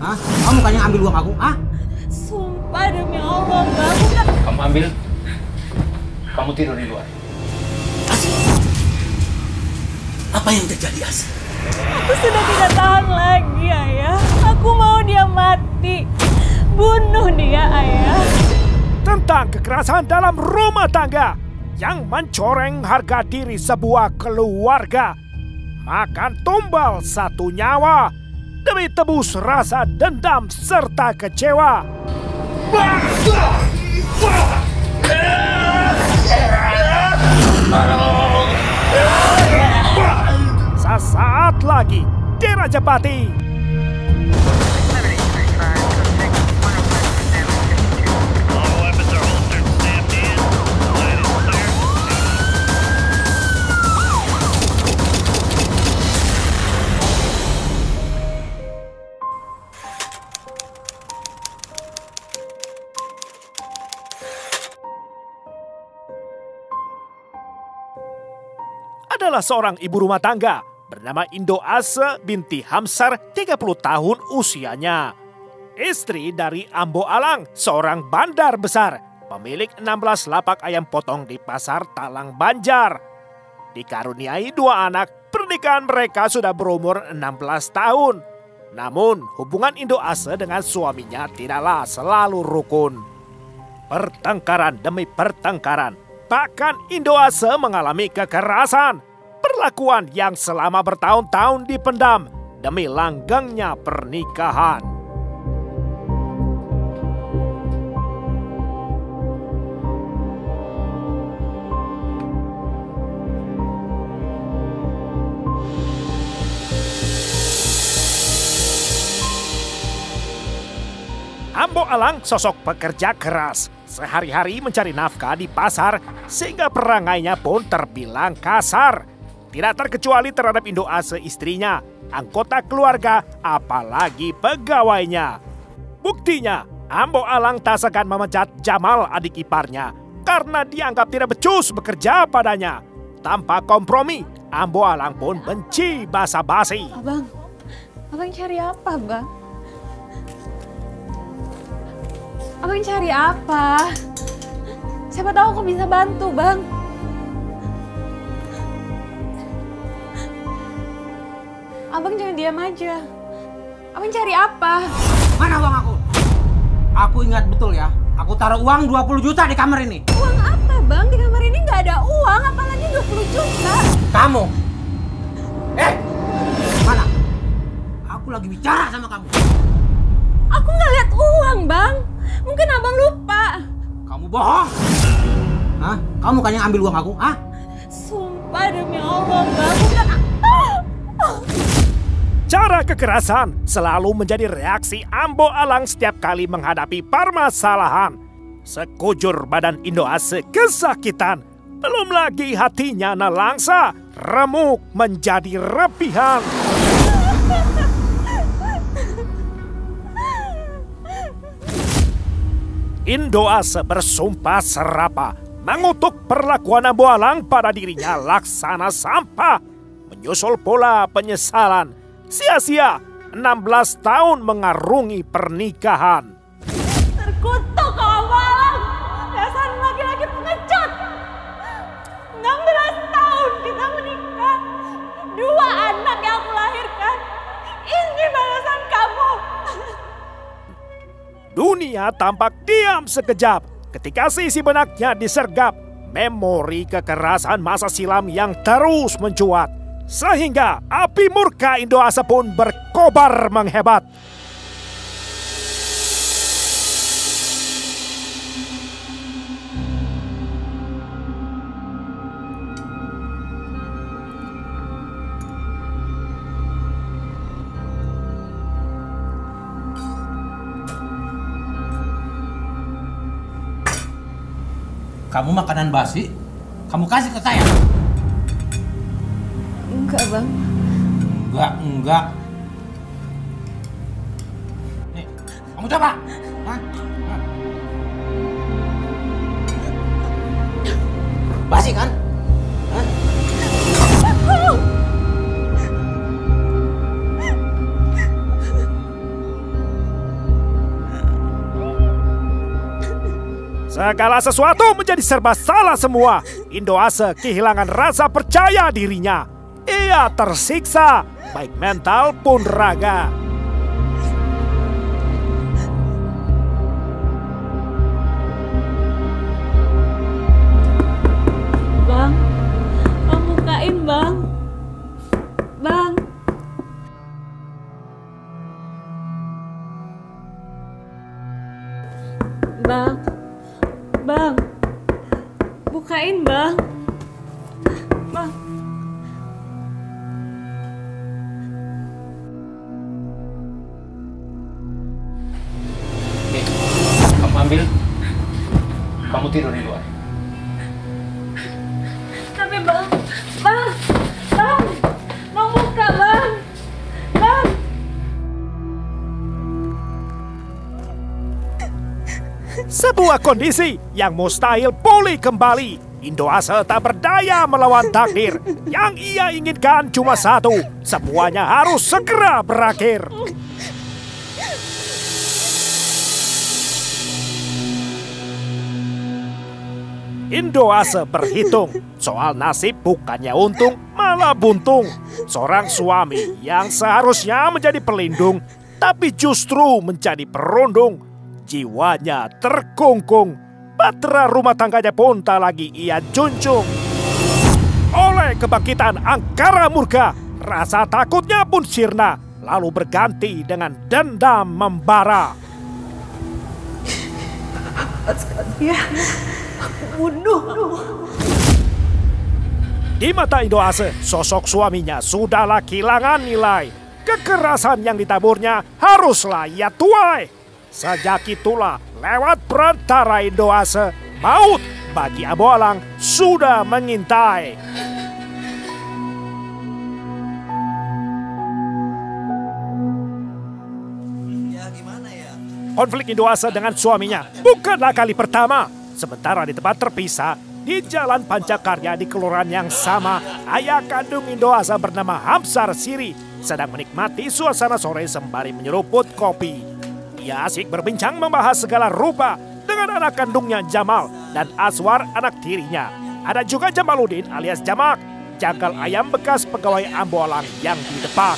Hah? Kamu bukannya ambil uang aku? Hah? Sumpah demi Allah, Bang. Bukan. Kamu ambil. Kamu tidur di luar. Apa yang terjadi, Asih? Aku sudah tidak tahan lagi, Ayah. Aku mau dia mati. Bunuh dia, Ayah. Tentang kekerasan dalam rumah tangga yang mencoreng harga diri sebuah keluarga. Makan tumbal satu nyawa demi tebus rasa dendam serta kecewa. Sesaat lagi di Rajapati. Adalah seorang ibu rumah tangga bernama Indo Ase binti Hamsar, 30 tahun usianya. Istri dari Ambo Alang, seorang bandar besar, pemilik 16 lapak ayam potong di pasar Talang Banjar. Dikaruniai 2 anak, pernikahan mereka sudah berumur 16 tahun. Namun, hubungan Indo Ase dengan suaminya tidaklah selalu rukun. Pertengkaran demi pertengkaran. Bahkan Indo Ase mengalami kekerasan, perlakuan yang selama bertahun-tahun dipendam demi langgengnya pernikahan. Ambo Alang sosok pekerja keras, sehari-hari mencari nafkah di pasar sehingga perangainya pun terbilang kasar. Tidak terkecuali terhadap Indo Ase istrinya, anggota keluarga, apalagi pegawainya. Buktinya, Ambo Alang tak segan memecat Jamal adik iparnya karena dianggap tidak becus bekerja padanya. Tanpa kompromi, Ambo Alang pun benci basa-basi. Abang cari apa, Bang? Abang cari apa? Siapa tahu aku bisa bantu, Bang. Abang jangan diam aja. Abang cari apa? Mana uang aku? Aku ingat betul ya. Aku taruh uang 20 juta di kamar ini. Uang apa, Bang? Di kamar ini nggak ada uang, apalagi 20 juta. Kamu? Mana? Aku lagi bicara sama kamu. Aku nggak lihat uang, Bang. Mungkin abang lupa. Kamu bohong. Hah? Kamu kan yang ambil uang aku? Hah? Sumpah demi Allah, Bang. Bukan. Cara kekerasan selalu menjadi reaksi Ambo Alang setiap kali menghadapi permasalahan. Sekujur badan Indo Ase kesakitan. Belum lagi hatinya nelangsa, remuk menjadi repihan. Indo Ase bersumpah serapah mengutuk perlakuan Ambo Alang pada dirinya laksana sampah. Menyusul pola penyesalan, sia-sia 16 tahun mengarungi pernikahan. Terkutuk kau, Ambo Alang. Dasar laki-laki pengecut. 16 tahun kita menikah. 2 anak yang aku lahirkan. Ini balasan kamu. Dunia tampak diam sekejap ketika sisi benaknya disergap memori kekerasan masa silam yang terus mencuat. Sehingga api murka Indo Ase pun berkobar menghebat. Kamu makanan basi, kamu kasih ke saya. Enggak, Bang. Enggak. Nih, kamu coba. Hah? Basi kan? Hah? Segala sesuatu menjadi serba salah semua. Indoase kehilangan rasa percaya dirinya. Ia tersiksa, baik mental pun raga. Bang, bukain bang. Bang. Bang, bukain bang. Bang. Oke, kamu ambil. Kamu tidur di luar. Tapi bang, mau buka bang. Sebuah kondisi yang mustahil pulih kembali. Indoase tak berdaya melawan takdir. Yang ia inginkan cuma satu, semuanya harus segera berakhir. Indoase berhitung, soal nasib bukannya untung, malah buntung. Seorang suami yang seharusnya menjadi pelindung, tapi justru menjadi perundung. Jiwanya terkungkung, bahtera rumah tangganya pun tak lagi ia junjung. Oleh kebangkitan angkara murka, rasa takutnya pun sirna, lalu berganti dengan dendam membara. Ya, bunuh. Di mata Indoase, sosok suaminya sudahlah kehilangan nilai. Kekerasan yang ditaburnya haruslah ia tuai. Sejak itulah, lewat perantara Indoase, maut bagi Ambo Alang sudah mengintai. Konflik Indoase dengan suaminya bukanlah kali pertama. Sementara di tempat terpisah, di Jalan Pancakarya di kelurahan yang sama, ayah kandung Indoase bernama Hamsar Siri sedang menikmati suasana sore sembari menyeruput kopi. Ia asik berbincang membahas segala rupa dengan anak kandungnya Jamal dan Aswar anak tirinya. Ada juga Jamaludin alias Jamak, jangkal ayam bekas pegawai Ambo Alang yang didepak.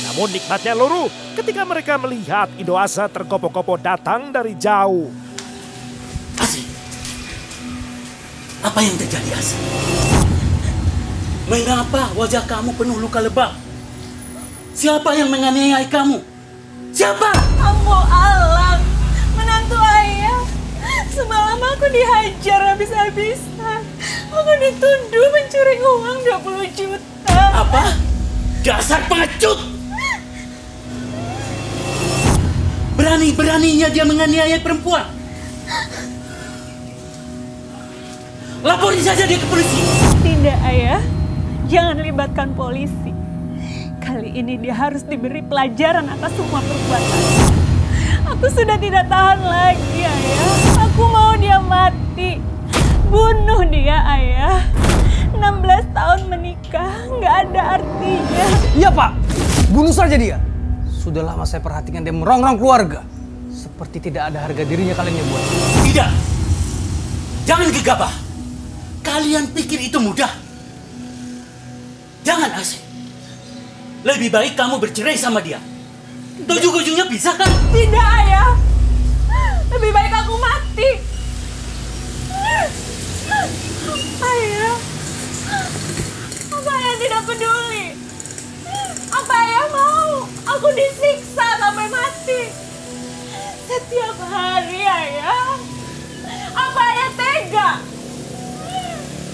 Namun nikmatnya luruh ketika mereka melihat Indoase tergopoh-gopoh datang dari jauh. Asih, apa yang terjadi Asih? Mengapa wajah kamu penuh luka lebam? Siapa yang menganiaya kamu? Siapa? Ambo Alang, menantu ayah. Semalam aku dihajar habis-habisan. Aku dituduh mencuri uang 20 juta. Apa? Dasar pengecut! Berani-beraninya dia menganiaya perempuan. Laporin saja dia ke polisi. Tidak ayah, jangan libatkan polisi. Kali ini dia harus diberi pelajaran atas semua perbuatan. Aku sudah tidak tahan lagi, ayah. Aku mau dia mati. Bunuh dia, ayah. 16 tahun menikah, nggak ada artinya. Iya Pak, bunuh saja dia. Sudah lama saya perhatikan dia merongrong keluarga. Seperti tidak ada harga dirinya kalian yang buat. Tidak. Jangan gegabah. Kalian pikir itu mudah? Jangan Asih. Lebih baik kamu bercerai sama dia. Ujung-ujungnya bisa kan? Tidak, ayah. Lebih baik aku mati. Ayah. Apa ayah tidak peduli? Apa ayah mau aku disiksa sampai mati? Setiap hari, ayah. Apa ayah tega?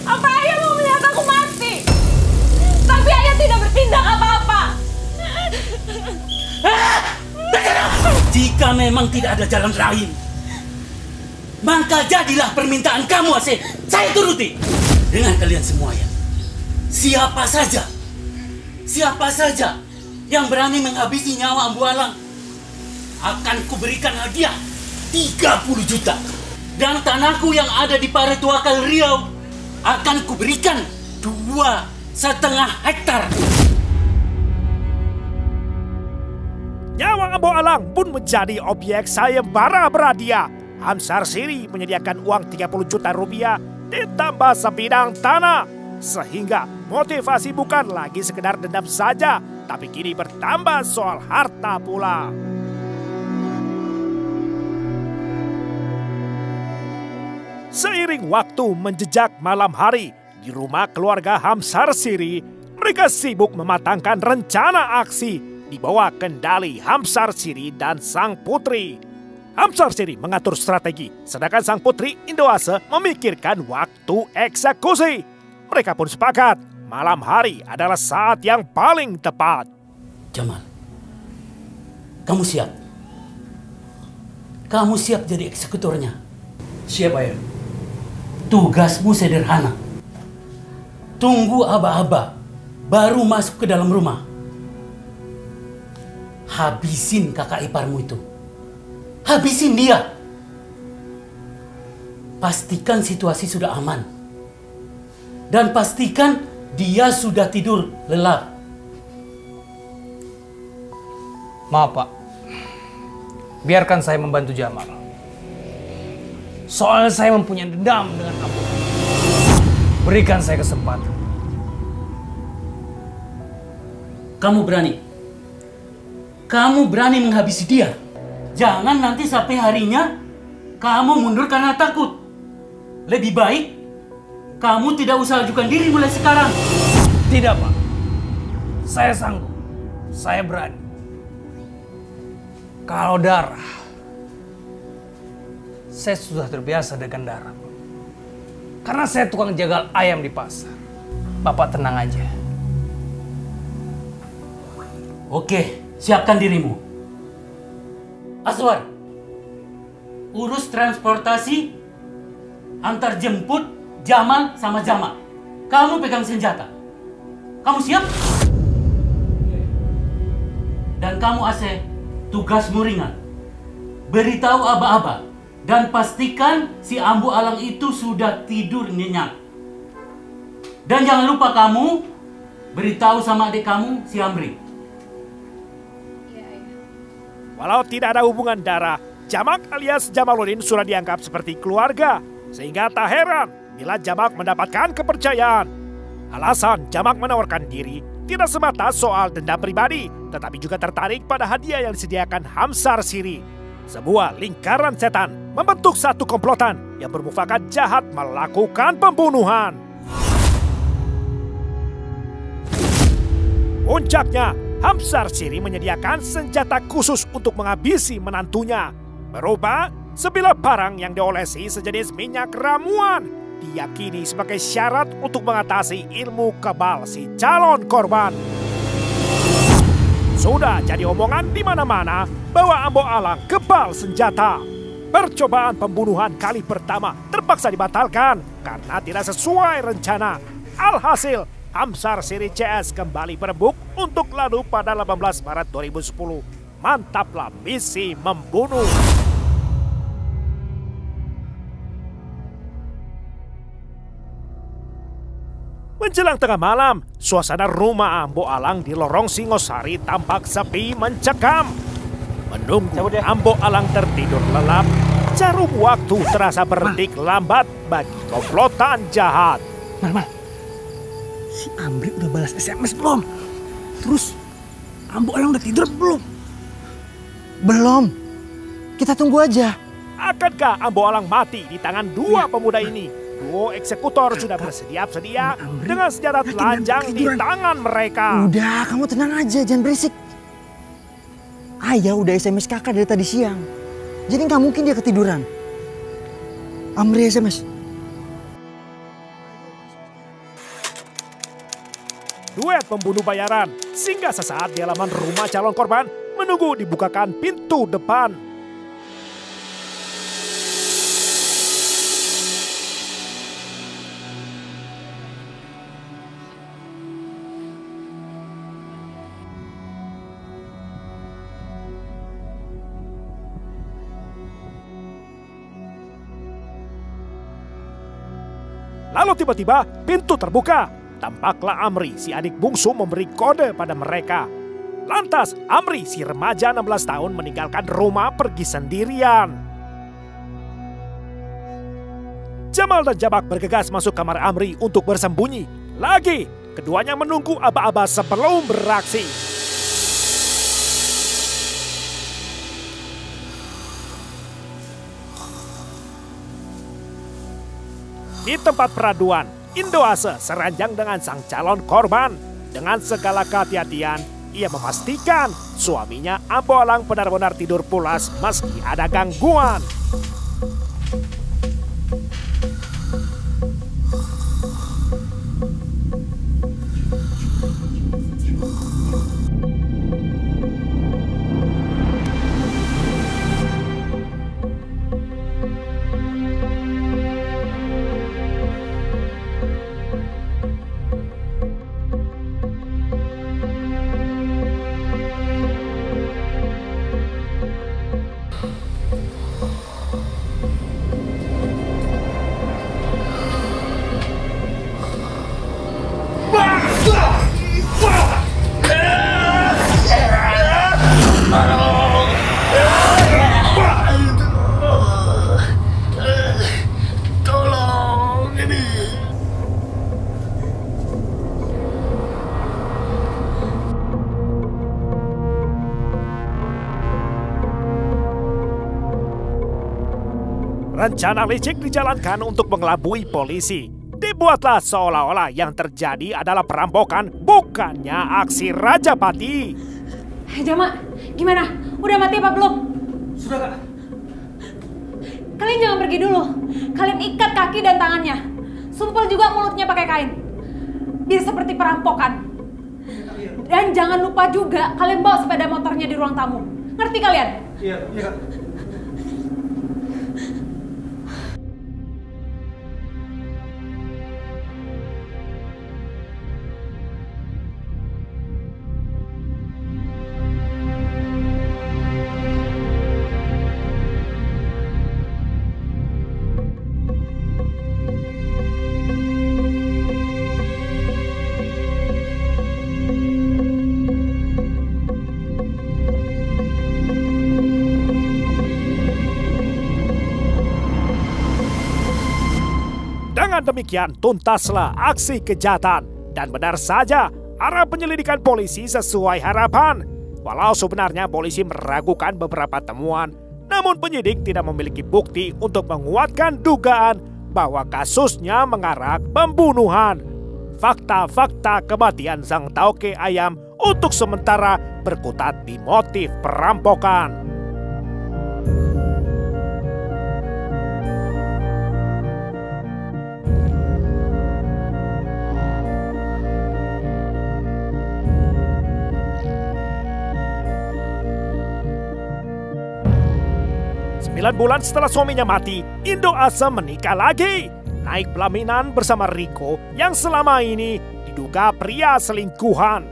Apa ayah mau melihat aku mati? Tapi ayah tidak bertindak apa-apa. Jika memang tidak ada jalan lain, maka jadilah permintaan kamu, Asih. Saya turuti. Dengan kalian semua ya. Siapa saja yang berani menghabisi nyawa Ambo Alang, akan kuberikan hadiah 30 juta. Dan tanahku yang ada di Parituakal Riau akan kuberikan 2,5 hektar. Nyawa Ambo Alang pun menjadi objek sayembara berhadiah. Hamsar Siri menyediakan uang 30 juta rupiah ditambah sebidang tanah. Sehingga motivasi bukan lagi sekedar dendam saja, tapi kini bertambah soal harta pula. Seiring waktu menjejak malam hari, di rumah keluarga Hamsar Siri, mereka sibuk mematangkan rencana aksi di bawah kendali Hamsar Siri dan sang putri. Hamsar Siri mengatur strategi, sedangkan sang putri Indoase memikirkan waktu eksekusi. Mereka pun sepakat, malam hari adalah saat yang paling tepat. Jamal, kamu siap? Kamu siap jadi eksekutornya? Siap, Ayah. Tugasmu sederhana. Tunggu aba-aba, baru masuk ke dalam rumah. Habisin kakak iparmu itu. Habisin dia. Pastikan situasi sudah aman. Dan pastikan dia sudah tidur lelap. Maaf, Pak. Biarkan saya membantu Jamal. Soal saya mempunyai dendam dengan Ambo. Berikan saya kesempatan. Kamu berani? Kamu berani menghabisi dia? Jangan nanti sampai harinya kamu mundur karena takut. Lebih baik kamu tidak usah ajukan diri mulai sekarang. Tidak, Pak. Saya sanggup. Saya berani. Kalau darah, saya sudah terbiasa dengan darah. Karena saya tukang jagal ayam di pasar. Bapak tenang aja. Oke, siapkan dirimu. Aswar, urus transportasi antar jemput Jamal sama Jamal. Kamu pegang senjata. Kamu siap? Dan kamu Aceh, tugasmu ringan. Beritahu aba-aba dan pastikan si Ambo Alang itu sudah tidur nyenyak. Dan jangan lupa kamu beritahu sama adik kamu si Amri. Walau tidak ada hubungan darah, Jamak alias Jamaluddin sudah dianggap seperti keluarga. Sehingga tak heran bila Jamak mendapatkan kepercayaan. Alasan Jamak menawarkan diri tidak semata soal dendam pribadi, tetapi juga tertarik pada hadiah yang disediakan Hamsar Siri. Sebuah lingkaran setan membentuk satu komplotan yang bermufakat jahat melakukan pembunuhan. Puncaknya, Hamsar Siri menyediakan senjata khusus untuk menghabisi menantunya. Berupa sebilah parang yang diolesi sejenis minyak ramuan. Diyakini sebagai syarat untuk mengatasi ilmu kebal si calon korban. Sudah jadi omongan di mana-mana bahwa Ambo Alang kebal senjata. Percobaan pembunuhan kali pertama terpaksa dibatalkan karena tidak sesuai rencana. Alhasil, Hamsar Siri CS kembali berebut untuk lalu pada 18 Maret 2010. Mantaplah misi membunuh. Menjelang tengah malam, suasana rumah Ambo Alang di lorong Singosari tampak sepi mencekam. Menunggu Ambo Alang tertidur lelap, jarum waktu terasa berdetik lambat bagi komplotan jahat. Mal. Si Amri udah balas SMS belum? Terus Ambo Alang udah tidur belum? Belum. Kita tunggu aja. Akankah Ambo Alang mati di tangan dua pemuda ini? Duo eksekutor sudah bersedia-sedia dengan senjata telanjang di tangan mereka. Udah, kamu tenang aja, jangan berisik. Ayah udah SMS kakak dari tadi siang. Jadi nggak mungkin dia ketiduran. Amri SMS. Duet pembunuh bayaran singgah sesaat di halaman rumah calon korban menunggu dibukakan pintu depan. Lalu tiba-tiba pintu terbuka. Tampaklah Amri, si adik bungsu, memberi kode pada mereka. Lantas Amri si remaja 16 tahun meninggalkan rumah pergi sendirian. Jamal dan Jamak bergegas masuk kamar Amri untuk bersembunyi. Lagi, keduanya menunggu aba-aba sebelum beraksi. Di tempat peraduan, Indoase seranjang dengan sang calon korban. Dengan segala kehati-hatian, ia memastikan suaminya Ambo Alang benar-benar tidur pulas meski ada gangguan. Rencana licik dijalankan untuk mengelabui polisi. Dibuatlah seolah-olah yang terjadi adalah perampokan, bukannya aksi Rajapati. Jamak, gimana? Udah mati apa belum? Sudah, Kak. Kalian jangan pergi dulu. Kalian ikat kaki dan tangannya. Sumpel juga mulutnya pakai kain. Biar seperti perampokan. Dan jangan lupa juga kalian bawa sepeda motornya di ruang tamu. Ngerti kalian? Iya, Kak. Dengan demikian tuntaslah aksi kejahatan. Dan benar saja, arah penyelidikan polisi sesuai harapan. Walau sebenarnya polisi meragukan beberapa temuan, namun penyidik tidak memiliki bukti untuk menguatkan dugaan bahwa kasusnya mengarah pembunuhan. Fakta-fakta kematian sang tauke ayam untuk sementara berkutat di motif perampokan. Bulan setelah suaminya mati, Indoase menikah lagi. Naik pelaminan bersama Riko yang selama ini diduga pria selingkuhan.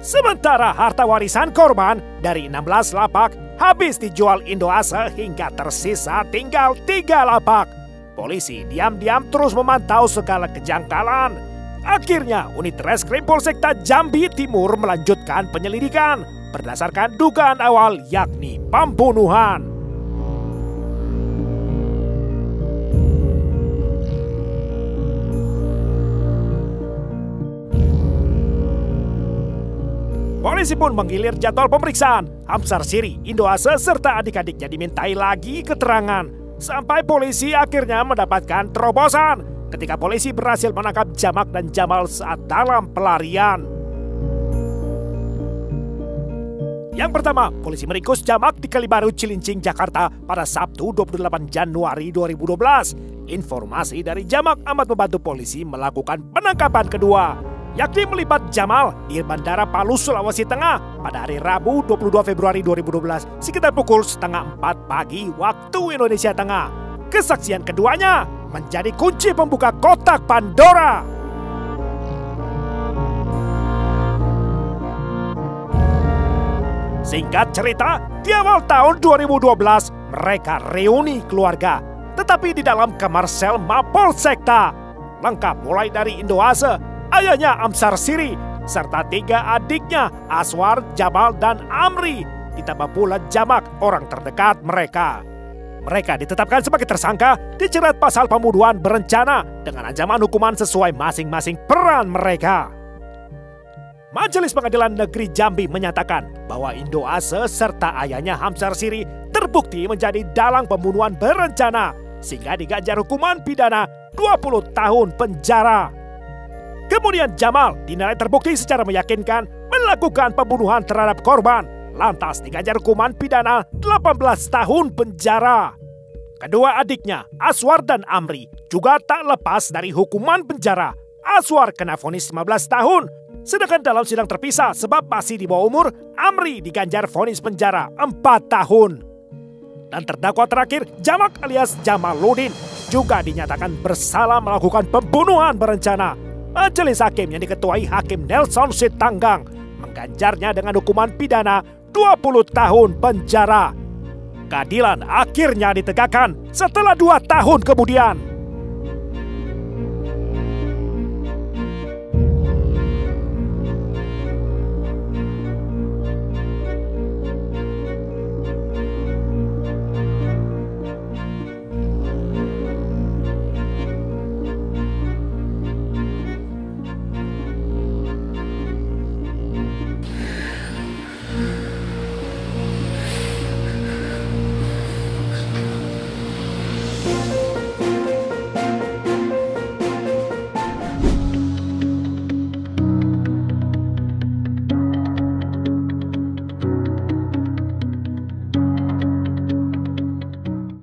Sementara harta warisan korban dari 16 lapak habis dijual Indoase hingga tersisa tinggal 3 lapak. Polisi diam-diam terus memantau segala kejanggalan. Akhirnya unit Reskrim Polsekta Jambi Timur melanjutkan penyelidikan berdasarkan dugaan awal yakni pembunuhan. Polisi pun menggilir jadwal pemeriksaan. Hamsar Siri, Indoase, serta adik-adiknya dimintai lagi keterangan. Sampai polisi akhirnya mendapatkan terobosan ketika polisi berhasil menangkap Jamak dan Jamal saat dalam pelarian. Yang pertama, polisi meringkus Jamak di Kalibaru, Cilincing, Jakarta pada Sabtu 28 Januari 2012. Informasi dari Jamak amat membantu polisi melakukan penangkapan kedua, yakni melibat Jamal di Bandara Palu, Sulawesi Tengah pada hari Rabu 22 Februari 2012 sekitar pukul 3:30 pagi waktu Indonesia Tengah. Kesaksian keduanya menjadi kunci pembuka kotak Pandora. Singkat cerita, di awal tahun 2012 mereka reuni keluarga, tetapi di dalam kamar sel Mapolsekta. Lengkap mulai dari Indoase, ayahnya Hamsar Siri, serta 3 adiknya Aswar, Jamal, dan Amri. Ditambah pula Jamak, orang terdekat mereka. Mereka ditetapkan sebagai tersangka, dijerat pasal pembunuhan berencana dengan ancaman hukuman sesuai masing-masing peran mereka. Majelis Pengadilan Negeri Jambi menyatakan bahwa Indo Ase serta ayahnya Hamsar Siri terbukti menjadi dalang pembunuhan berencana sehingga diganjar hukuman pidana 20 tahun penjara. Kemudian Jamal dinilai terbukti secara meyakinkan melakukan pembunuhan terhadap korban, lantas diganjar hukuman pidana 18 tahun penjara. Kedua adiknya, Aswar dan Amri, juga tak lepas dari hukuman penjara. Aswar kena vonis 15 tahun, sedangkan dalam sidang terpisah sebab masih di bawah umur, Amri diganjar vonis penjara 4 tahun. Dan terdakwa terakhir, Jamak alias Jamaluddin, juga dinyatakan bersalah melakukan pembunuhan berencana. Majelis hakim yang diketuai Hakim Nelson Sitanggang mengganjarnya dengan hukuman pidana 20 tahun penjara. Keadilan akhirnya ditegakkan setelah 2 tahun kemudian.